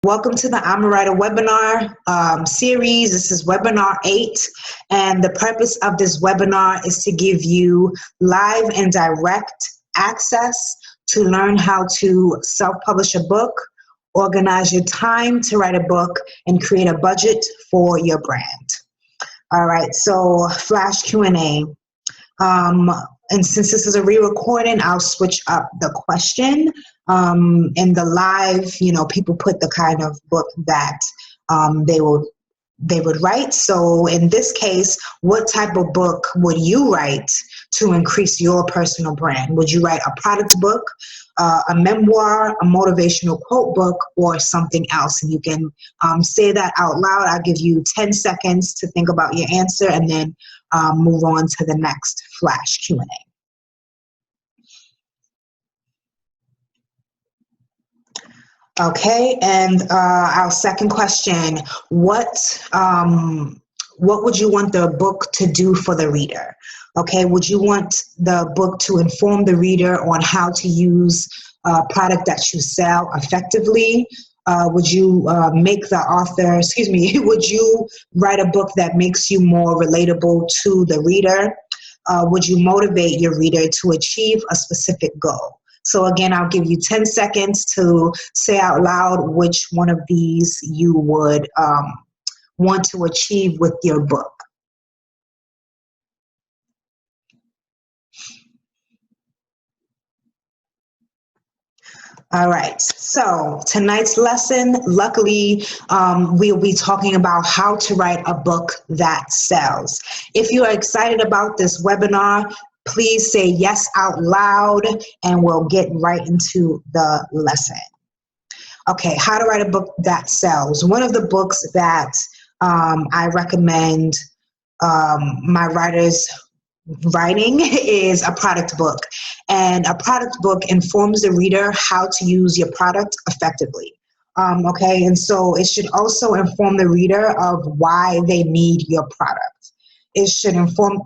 Welcome to the I'm a Writer webinar series. This is webinar 8, and the purpose of this webinar is to give you live and direct access to learn how to self-publish a book, organize your time to write a book, and create a budget for your brand. All right, so flash Q&A. And since this is a re-recording, I'll switch up the question. In the live, people put the kind of book that they would write. So in this case, what type of book would you write to increase your personal brand? Would you write a product book, a memoir, a motivational quote book, or something else? And you can say that out loud. I'll give you 10 seconds to think about your answer and then move on to the next flash Q&A. Okay, and our second question, what would you want the book to do for the reader? Okay, would you want the book to inform the reader on how to use a product that you sell effectively? Would you would you write a book that makes you more relatable to the reader? Would you motivate your reader to achieve a specific goal? So again, I'll give you 10 seconds to say out loud which one of these you would want to achieve with your book. All right, so tonight's lesson, luckily, we'll be talking about how to write a book that sells. If you are excited about this webinar, please say yes out loud and we'll get right into the lesson. Okay, how to write a book that sells. One of the books that I recommend my writers writing is a product book. And a product book informs the reader how to use your product effectively. Okay, and so it should also inform the reader of why they need your product. It should inform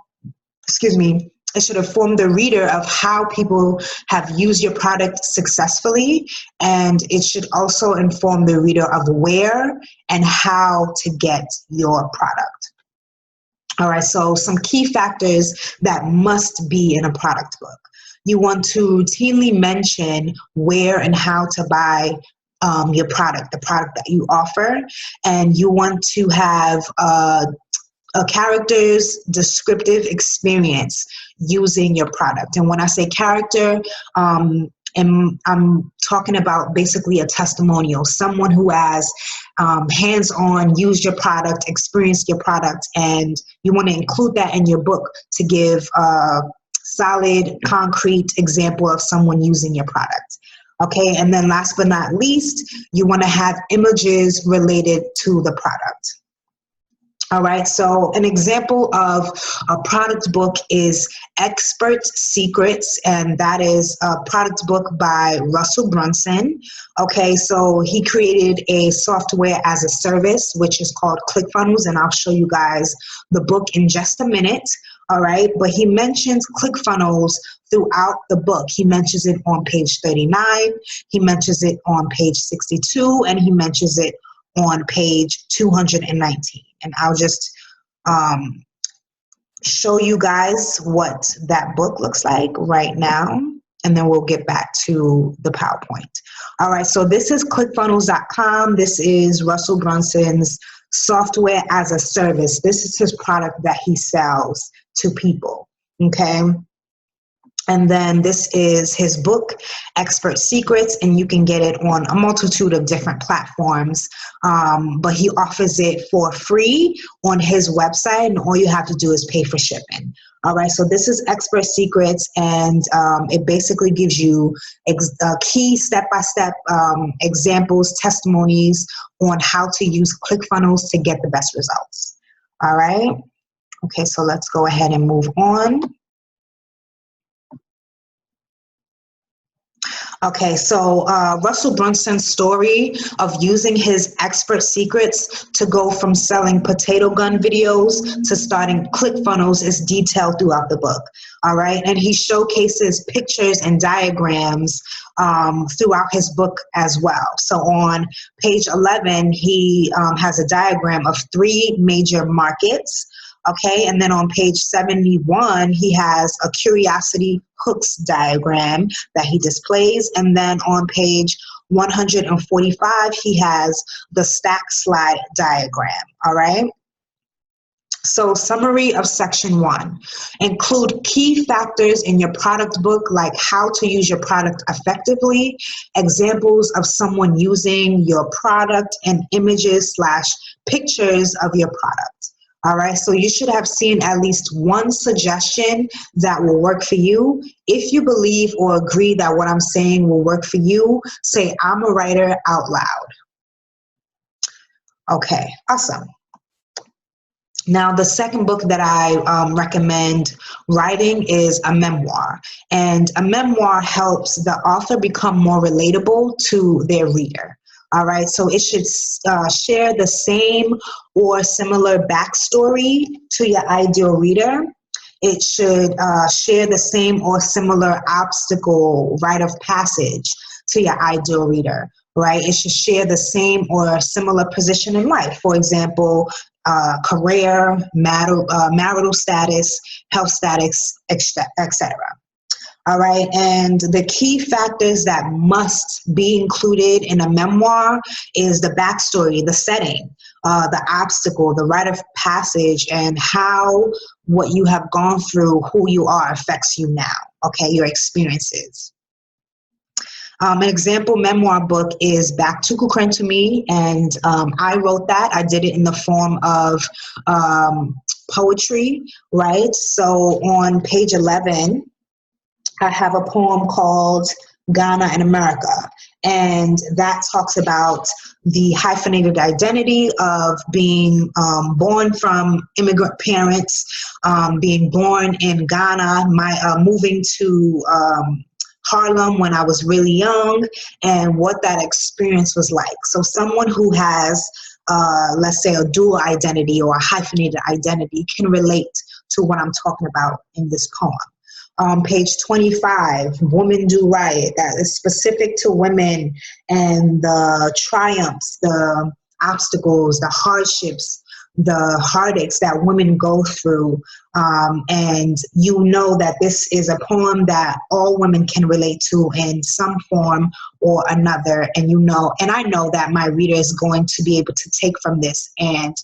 the reader of how people have used your product successfully, and it should also inform the reader of where and how to get your product. All right, so some key factors that must be in a product book. You want to routinely mention where and how to buy your product, the product that you offer, and you want to have a character's descriptive experience using your product. And when I say character, and I'm talking about basically a testimonial, someone who has hands-on used your product, experienced your product, and you want to include that in your book to give a solid, concrete example of someone using your product. Okay, and then last but not least, you want to have images related to the product. All right, so an example of a product book is Expert Secrets, and that is a product book by Russell Brunson. Okay, so he created a software as a service, which is called ClickFunnels, and I'll show you guys the book in just a minute. All right, but he mentions ClickFunnels throughout the book. He mentions it on page 39, he mentions it on page 62, and he mentions it on page 219. And I'll just show you guys what that book looks like right now, and then we'll get back to the PowerPoint. All right, so this is ClickFunnels.com. This is Russell Brunson's software as a service. This is his product that he sells to people, okay? And then this is his book, Expert Secrets, and you can get it on a multitude of different platforms, but he offers it for free on his website, and all you have to do is pay for shipping. All right, so this is Expert Secrets, and it basically gives you key step-by-step examples, testimonies on how to use ClickFunnels to get the best results. All right, okay, so let's go ahead and move on. Okay, so Russell Brunson's story of using his expert secrets to go from selling potato gun videos to starting ClickFunnels is detailed throughout the book. All right, and he showcases pictures and diagrams throughout his book as well. So on page 11, he has a diagram of 3 major markets. Okay, and then on page 71, he has a curiosity hooks diagram that he displays. And then on page 145, he has the stack slide diagram. All right. So summary of section 1, include key factors in your product book, like how to use your product effectively, examples of someone using your product, and images / pictures of your product. All right, so you should have seen at least one suggestion that will work for you. If you believe or agree that what I'm saying will work for you, say, "I'm a writer" out loud. Okay, awesome. Now, the second book that I recommend writing is a memoir. And a memoir helps the author become more relatable to their reader. All right, so it should share the same or similar backstory to your ideal reader. It should share the same or similar obstacle, rite of passage to your ideal reader, right? It should share the same or similar position in life. For example, career, marital status, health status, etc. All right, and the key factors that must be included in a memoir is the backstory, the setting, the obstacle, the rite of passage, and how what you have gone through, who you are, affects you now, okay, your experiences. An example memoir book is Back to Kukren to Me, and I wrote that. I did it in the form of poetry, right? So on page 11, I have a poem called Ghana and America, and that talks about the hyphenated identity of being born from immigrant parents, being born in Ghana, moving to Harlem when I was really young, and what that experience was like. So someone who has, let's say, a dual identity or a hyphenated identity can relate to what I'm talking about in this poem. Page 25, Women Do Right, that is specific to women and the triumphs, the obstacles, the hardships, the heartaches that women go through. And you know that this is a poem that all women can relate to in some form or another. And you know, and I know that my reader is going to be able to take from this and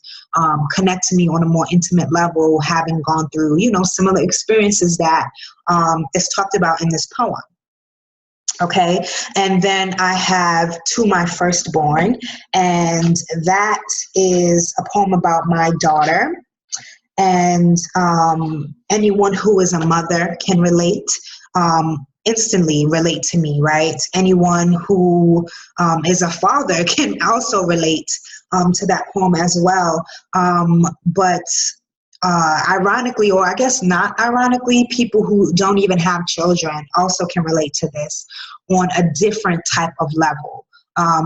connect to me on a more intimate level, having gone through, you know, similar experiences that is talked about in this poem. Okay, and then I have To My Firstborn, and that is a poem about my daughter. And anyone who is a mother can relate, instantly relate to me, right? Anyone who is a father can also relate to that poem as well. But ironically, or I guess not ironically, people who don't even have children also can relate to this on a different type of level.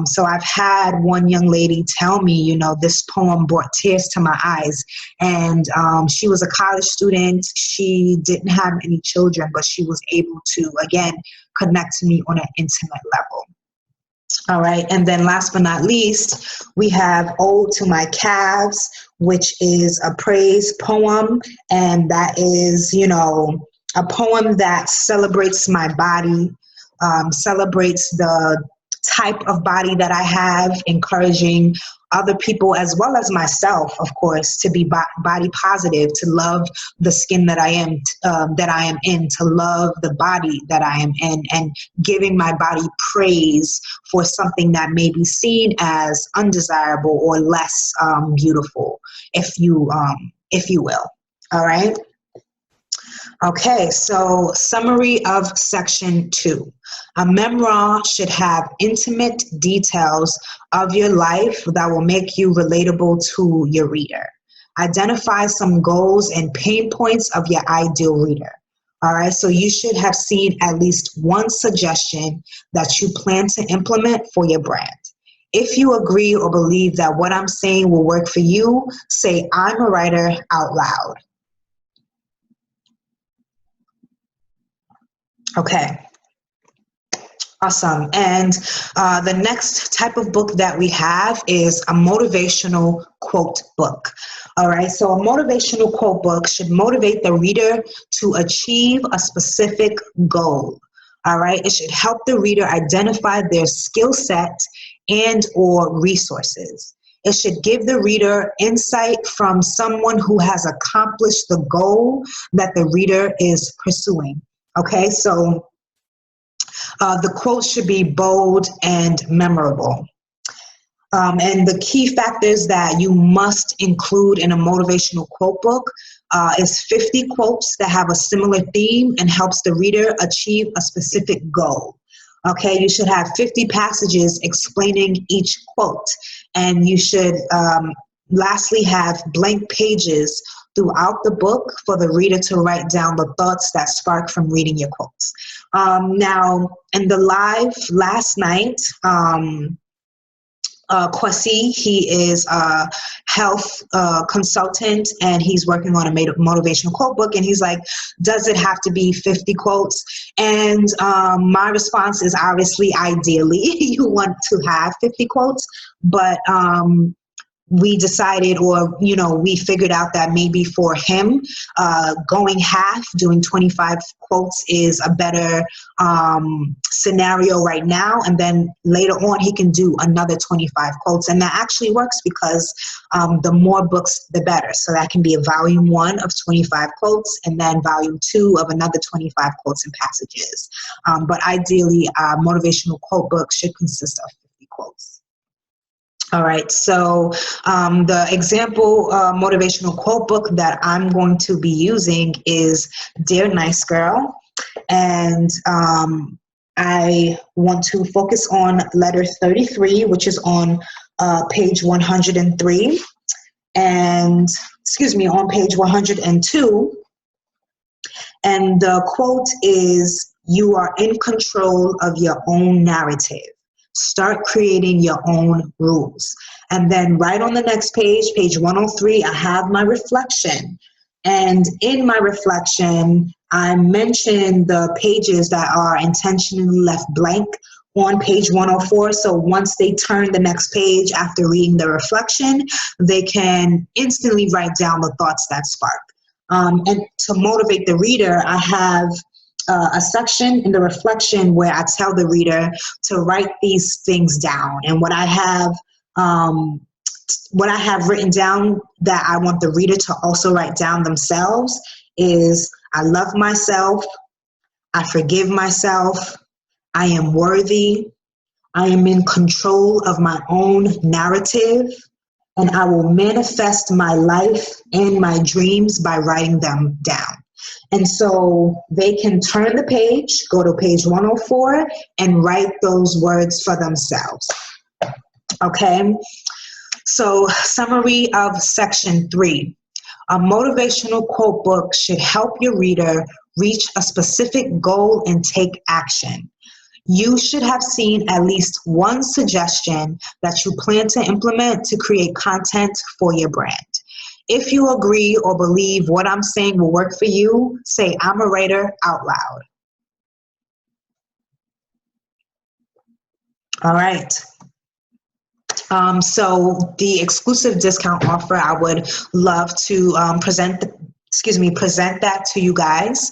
So I've had one young lady tell me, you know, this poem brought tears to my eyes. And she was a college student. She didn't have any children, but she was able to, again, connect to me on an intimate level. All right. And then last but not least, we have Ode to My Calves, which is a praise poem. And that is, you know, a poem that celebrates my body, celebrates the type of body that I have, encouraging other people as well as myself, of course, to be body positive, to love the skin that I am in, to love the body that I am in, and giving my body praise for something that may be seen as undesirable or less beautiful, if you will. All right. Okay, so summary of section 2. A memoir should have intimate details of your life that will make you relatable to your reader. Identify some goals and pain points of your ideal reader. All right, so you should have seen at least one suggestion that you plan to implement for your brand. If you agree or believe that what I'm saying will work for you, say "I'm a writer" out loud. Okay. Awesome. And the next type of book that we have is a motivational quote book. All right. So a motivational quote book should motivate the reader to achieve a specific goal. All right. It should help the reader identify their skill set and or resources. It should give the reader insight from someone who has accomplished the goal that the reader is pursuing. Okay. So the quote should be bold and memorable. And the key factors that you must include in a motivational quote book is 50 quotes that have a similar theme and helps the reader achieve a specific goal. Okay, you should have 50 passages explaining each quote, and you should lastly have blank pages throughout the book for the reader to write down the thoughts that spark from reading your quotes. Now, in the live last night, Kwasi, he is a health consultant, and he's working on a motivational quote book, and he's like, does it have to be 50 quotes? And my response is obviously, ideally, you want to have 50 quotes, but we decided, or, we figured out that maybe for him, going half, doing 25 quotes is a better scenario right now. And then later on, he can do another 25 quotes. And that actually works because the more books, the better. So that can be a volume 1 of 25 quotes, and then volume 2 of another 25 quotes and passages. But ideally, a motivational quote book should consist of 50 quotes. All right, so the example motivational quote book that I'm going to be using is Dear Nice Girl. And I want to focus on letter 33, which is on page 103. And, on page 102. And the quote is, "You are in control of your own narrative. Start creating your own rules." And then right on the next page, page 103, I have my reflection. And in my reflection, I mention the pages that are intentionally left blank on page 104. So once they turn the next page after reading the reflection, they can instantly write down the thoughts that spark. And to motivate the reader, I have a section in the reflection where I tell the reader to write these things down. And what I have written down that I want the reader to also write down themselves is, I love myself, I forgive myself, I am worthy, I am in control of my own narrative, and I will manifest my life and my dreams by writing them down. And so they can turn the page, go to page 104, and write those words for themselves. Okay? So, summary of section 3. A motivational quote book should help your reader reach a specific goal and take action. You should have seen at least one suggestion that you plan to implement to create content for your brand. If you agree or believe what I'm saying will work for you, say "I'm a writer" out loud. All right. So the exclusive discount offer, I would love to present that to you guys.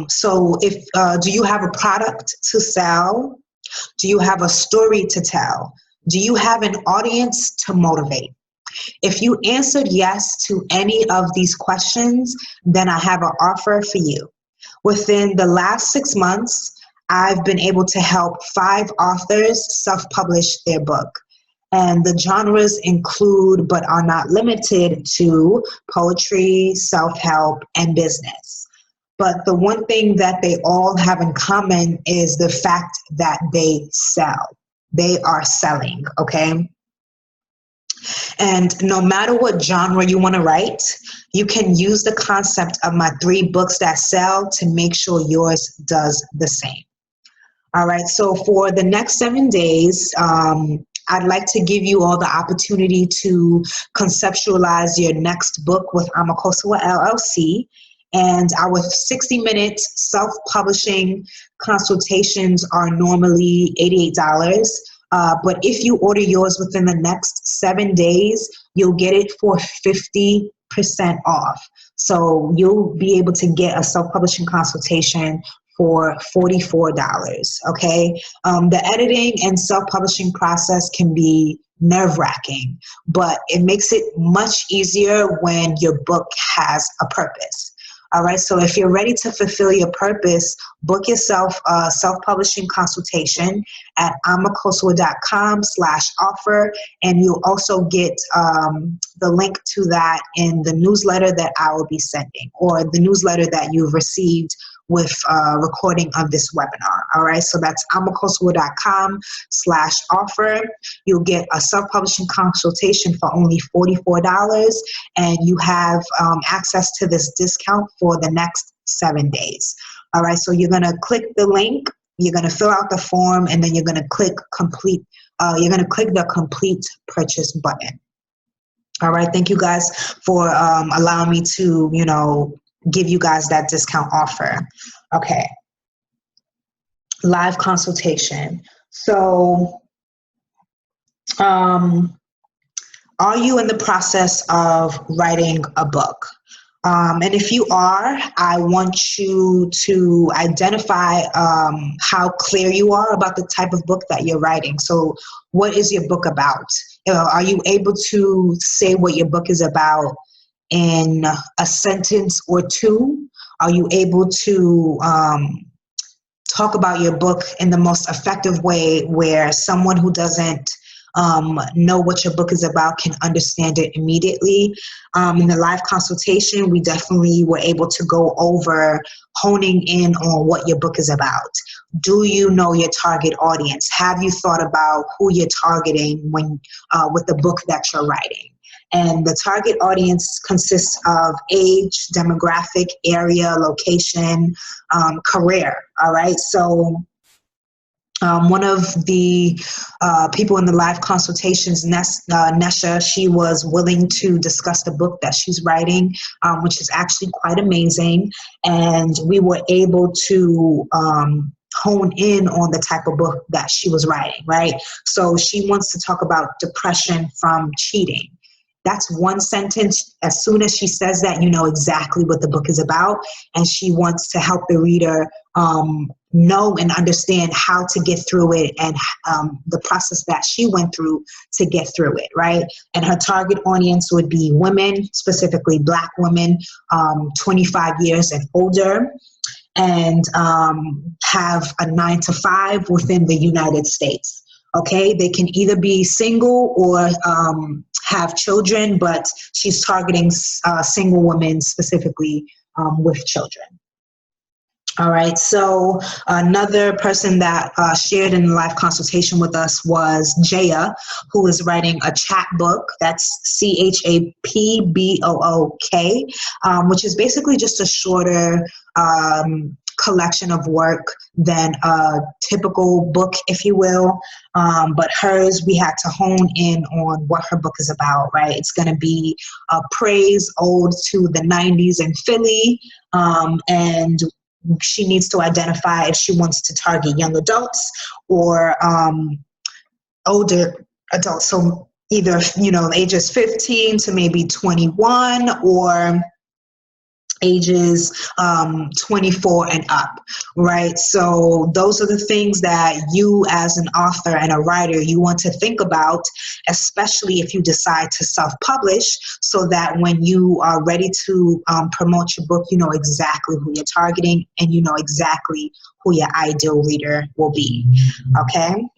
So if do you have a product to sell? Do you have a story to tell? Do you have an audience to motivate? If you answered yes to any of these questions, then I have an offer for you. Within the last 6 months, I've been able to help 5 authors self-publish their book. And the genres include, but are not limited to, poetry, self-help, and business. But the one thing that they all have in common is the fact that they sell. They are selling, okay? And no matter what genre you want to write, you can use the concept of my 3 books that sell to make sure yours does the same. All right, so for the next 7 days, I'd like to give you all the opportunity to conceptualize your next book with Akosua LLC. And our 60-minute self-publishing consultations are normally $88. But if you order yours within the next 7 days, you'll get it for 50% off. So you'll be able to get a self-publishing consultation for $44, okay? The editing and self-publishing process can be nerve-wracking, but it makes it much easier when your book has a purpose. All right, so if you're ready to fulfill your purpose, book yourself a self-publishing consultation at amakosua.com/offer, and you'll also get the link to that in the newsletter that I will be sending, or the newsletter that you've received with recording of this webinar. All right, so that's amakosua.com/offer. You'll get a self-publishing consultation for only $44, and you have access to this discount for the next 7 days. All right, so you're gonna click the link, you're gonna fill out the form, and then you're gonna click complete. You're gonna click the complete purchase button. All right, thank you guys for allowing me to, give you guys that discount offer. Okay, live consultation. So, are you in the process of writing a book? And if you are, I want you to identify how clear you are about the type of book that you're writing. So what is your book about? Are you able to say what your book is about in a sentence or two? Are you able to talk about your book in the most effective way where someone who doesn't know what your book is about can understand it immediately? In the live consultation, we definitely were able to go over honing in on what your book is about. Do you know your target audience? Have you thought about who you're targeting when with the book that you're writing? And the target audience consists of age, demographic, area, location, career. All right. So one of the people in the live consultations, Nesha, she was willing to discuss the book that she's writing, which is actually quite amazing. And we were able to hone in on the type of book that she was writing, right? So she wants to talk about depression from cheating. That's one sentence. As soon as she says that, you know exactly what the book is about. And she wants to help the reader know and understand how to get through it and the process that she went through to get through it, right? And her target audience would be women, specifically Black women, 25 years and older, and have a 9-to-5 within the United States. Okay, they can either be single or have children, but she's targeting single women specifically with children. All right, so another person that shared in the live consultation with us was Jaya, who is writing a chat book. That's CHAPBOOK, which is basically just a shorter collection of work than a typical book, if you will. But hers, we had to hone in on what her book is about, right? It's going to be a praise ode to the 90s in Philly, and she needs to identify if she wants to target young adults or older adults. So either, ages 15 to maybe 21 or ages 24 and up, right? So those are the things that you as an author and a writer, you want to think about, especially if you decide to self-publish, so that when you are ready to promote your book, you know exactly who you're targeting and you know exactly who your ideal reader will be, okay?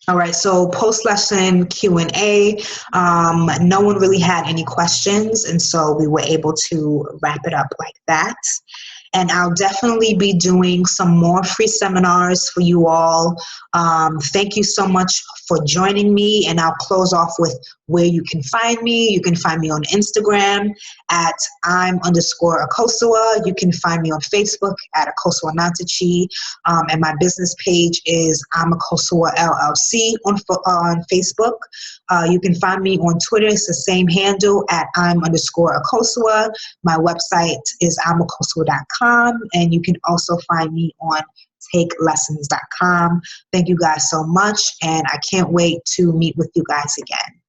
All right, so post-lesson Q&A, no one really had any questions, and so we were able to wrap it up like that. and I'll definitely be doing some more free seminars for you all. Thank you so much for joining me, and I'll close off with where you can find me. You can find me on Instagram at I'm_Akosua. You can find me on Facebook at Akosua Nantachi. And my business page is I'm Akosua LLC on Facebook. You can find me on Twitter. It's the same handle at I'm_Akosua. My website is I'makosua.com, and you can also find me on takelessons.com. Thank you guys so much, and I can't wait to meet with you guys again.